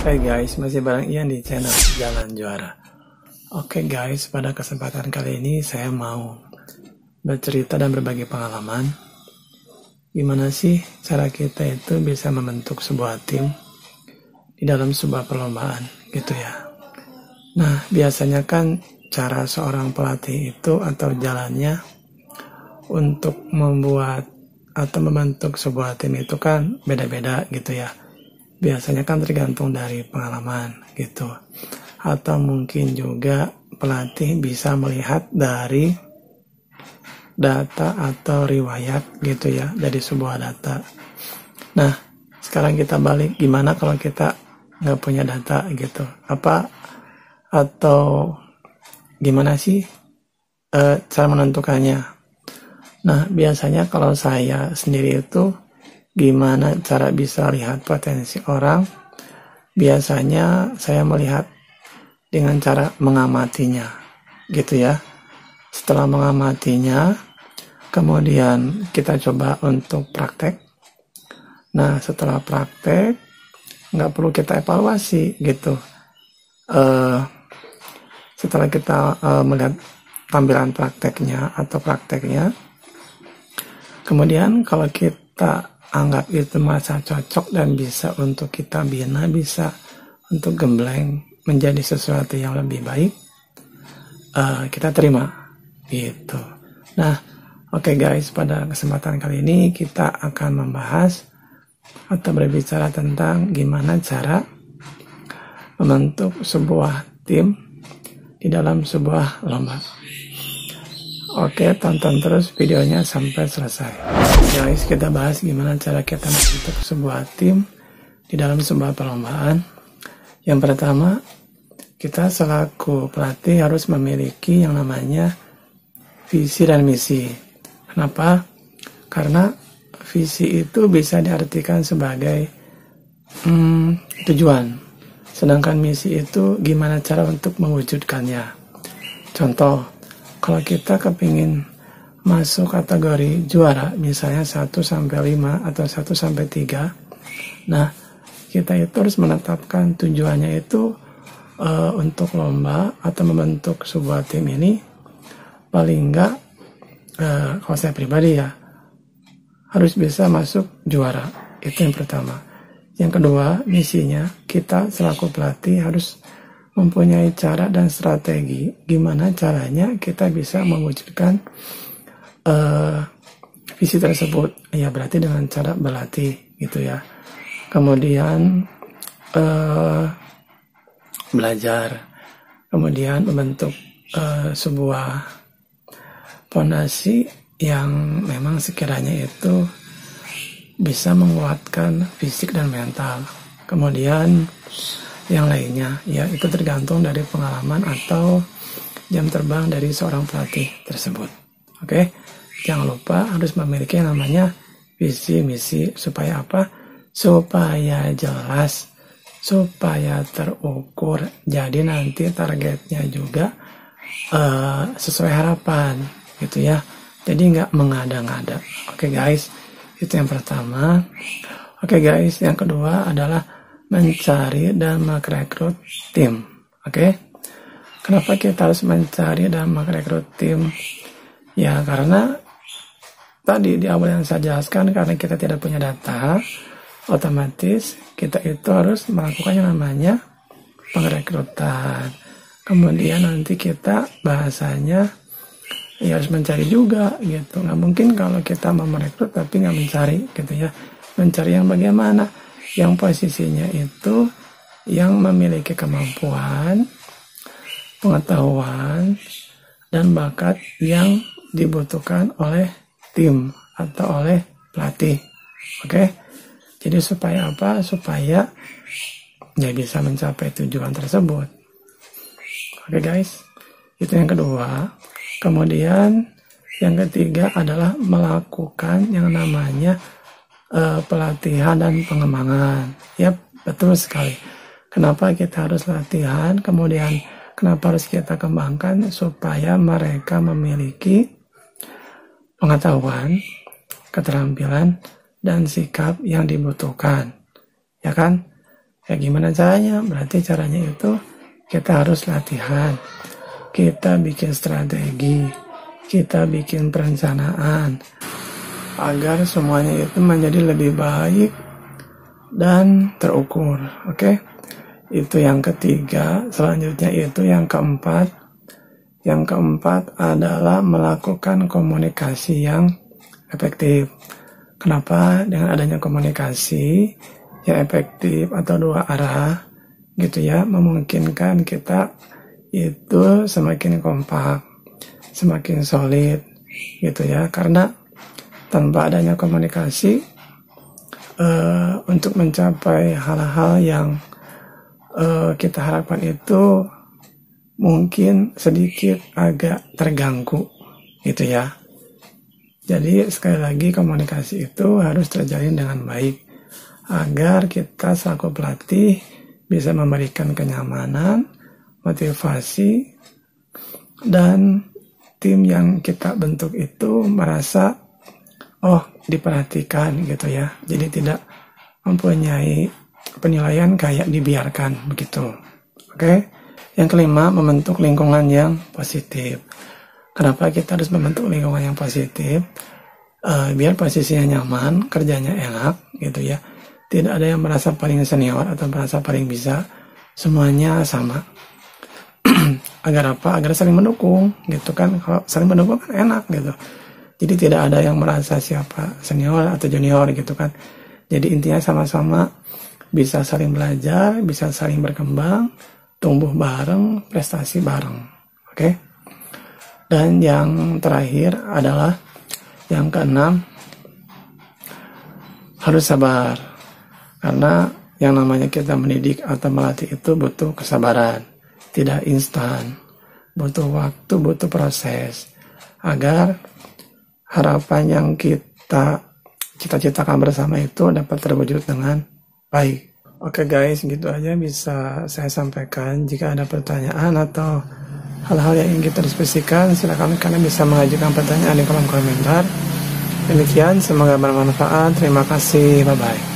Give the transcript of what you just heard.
Hai guys, masih bareng Ian di channel Jalan Juara. Oke guys, pada kesempatan kali ini saya mau bercerita dan berbagi pengalaman. Gimana sih cara kita itu bisa membentuk sebuah tim di dalam sebuah perlombaan gitu ya. Nah, biasanya kan cara seorang pelatih itu atau jalannya untuk membuat atau membentuk sebuah tim itu kan beda-beda gitu ya. Biasanya kan tergantung dari pengalaman gitu. Atau mungkin juga pelatih bisa melihat dari data atau riwayat gitu ya, dari sebuah data. Nah, sekarang kita balik, gimana kalau kita nggak punya data gitu? Atau gimana sih cara menentukannya? Nah, biasanya kalau saya sendiri itu gimana cara bisa lihat potensi orang? Biasanya saya melihat dengan cara mengamatinya gitu ya. Setelah mengamatinya, kemudian kita coba untuk praktek. Nah, setelah praktek nggak perlu kita evaluasi gitu. Setelah kita melihat tampilan prakteknya atau prakteknya, kemudian kalau kita anggap itu merasa cocok dan bisa untuk kita bina, bisa untuk gembleng menjadi sesuatu yang lebih baik, kita terima gitu. Nah, oke guys, pada kesempatan kali ini kita akan membahas atau berbicara tentang gimana cara membentuk sebuah tim di dalam sebuah lomba. Oke, tonton terus videonya sampai selesai. Guys, kita bahas gimana cara kita membentuk sebuah tim di dalam sebuah perlombaan. Yang pertama, kita selaku pelatih harus memiliki yang namanya visi dan misi. Kenapa? Karena visi itu bisa diartikan sebagai tujuan. Sedangkan misi itu gimana cara untuk mewujudkannya. Contoh, kalau kita kepingin masuk kategori juara, misalnya 1-5 atau 1-3, nah kita itu harus menetapkan tujuannya itu untuk lomba atau membentuk sebuah tim ini, paling enggak kalau saya pribadi ya, harus bisa masuk juara. Itu yang pertama. Yang kedua, misinya kita selaku pelatih harus mempunyai cara dan strategi gimana caranya kita bisa mewujudkan visi tersebut. Ya berarti dengan cara berlatih gitu ya. Kemudian belajar, kemudian membentuk sebuah fondasi yang memang sekiranya itu bisa menguatkan fisik dan mental. Kemudian yang lainnya ya itu tergantung dari pengalaman atau jam terbang dari seorang pelatih tersebut. Oke, jangan lupa harus memiliki yang namanya visi misi. Supaya apa? Supaya jelas, supaya terukur, jadi nanti targetnya juga sesuai harapan gitu ya, jadi nggak mengada-ngada. Oke guys, itu yang pertama. Oke guys, yang kedua adalah mencari dan merekrut tim. Oke, kenapa kita harus mencari dan merekrut tim? Ya karena tadi di awal yang saya jelaskan, karena kita tidak punya data, otomatis kita itu harus melakukan yang namanya pengrekrutan. Kemudian nanti kita bahasanya ya harus mencari juga gitu. Nggak mungkin kalau kita mau merekrut tapi nggak mencari gitu ya. Mencari yang bagaimana? Yang posisinya itu yang memiliki kemampuan, pengetahuan, dan bakat yang dibutuhkan oleh tim atau oleh pelatih. Oke, jadi supaya apa? Supaya ya bisa mencapai tujuan tersebut. Oke guys, itu yang kedua. Kemudian yang ketiga adalah melakukan yang namanya pelatihan dan pengembangan. Yap, betul sekali. Kenapa kita harus latihan? Kemudian kenapa harus kita kembangkan? Supaya mereka memiliki pengetahuan, keterampilan, dan sikap yang dibutuhkan. Ya kan? Ya gimana caranya? Berarti caranya itu kita harus latihan, kita bikin strategi, kita bikin perencanaan agar semuanya itu menjadi lebih baik dan terukur. Oke? Itu yang ketiga. Selanjutnya itu yang keempat. Yang keempat adalah melakukan komunikasi yang efektif. Kenapa? Dengan adanya komunikasi yang efektif atau dua arah gitu ya, memungkinkan kita itu semakin kompak, semakin solid gitu ya. Karena tanpa adanya komunikasi untuk mencapai hal-hal yang kita harapkan itu mungkin sedikit agak terganggu gitu ya. Jadi sekali lagi komunikasi itu harus terjalin dengan baik agar kita selaku pelatih bisa memberikan kenyamanan, motivasi, dan tim yang kita bentuk itu merasa diperhatikan gitu ya. Jadi tidak mempunyai penilaian kayak dibiarkan begitu. Oke? Yang kelima, membentuk lingkungan yang positif. Kenapa kita harus membentuk lingkungan yang positif? Biar posisinya nyaman, kerjanya enak gitu ya. Tidak ada yang merasa paling senior atau merasa paling bisa. Semuanya sama. Agar apa? Agar saling mendukung gitu kan. Kalau saling mendukung kan enak gitu. Jadi tidak ada yang merasa siapa senior atau junior gitu kan. Jadi intinya sama-sama bisa saling belajar, bisa saling berkembang, tumbuh bareng, prestasi bareng. Oke? Dan yang terakhir adalah yang keenam, harus sabar. Karena yang namanya kita mendidik atau melatih itu butuh kesabaran. Tidak instan. Butuh waktu, butuh proses. Agar harapan yang kita cita-citakan bersama itu dapat terwujud dengan baik. Oke guys, gitu aja bisa saya sampaikan. Jika ada pertanyaan atau hal-hal yang ingin kita diskusikan, silakan kalian bisa mengajukan pertanyaan di kolom komentar. Demikian, semoga bermanfaat. Terima kasih, bye-bye.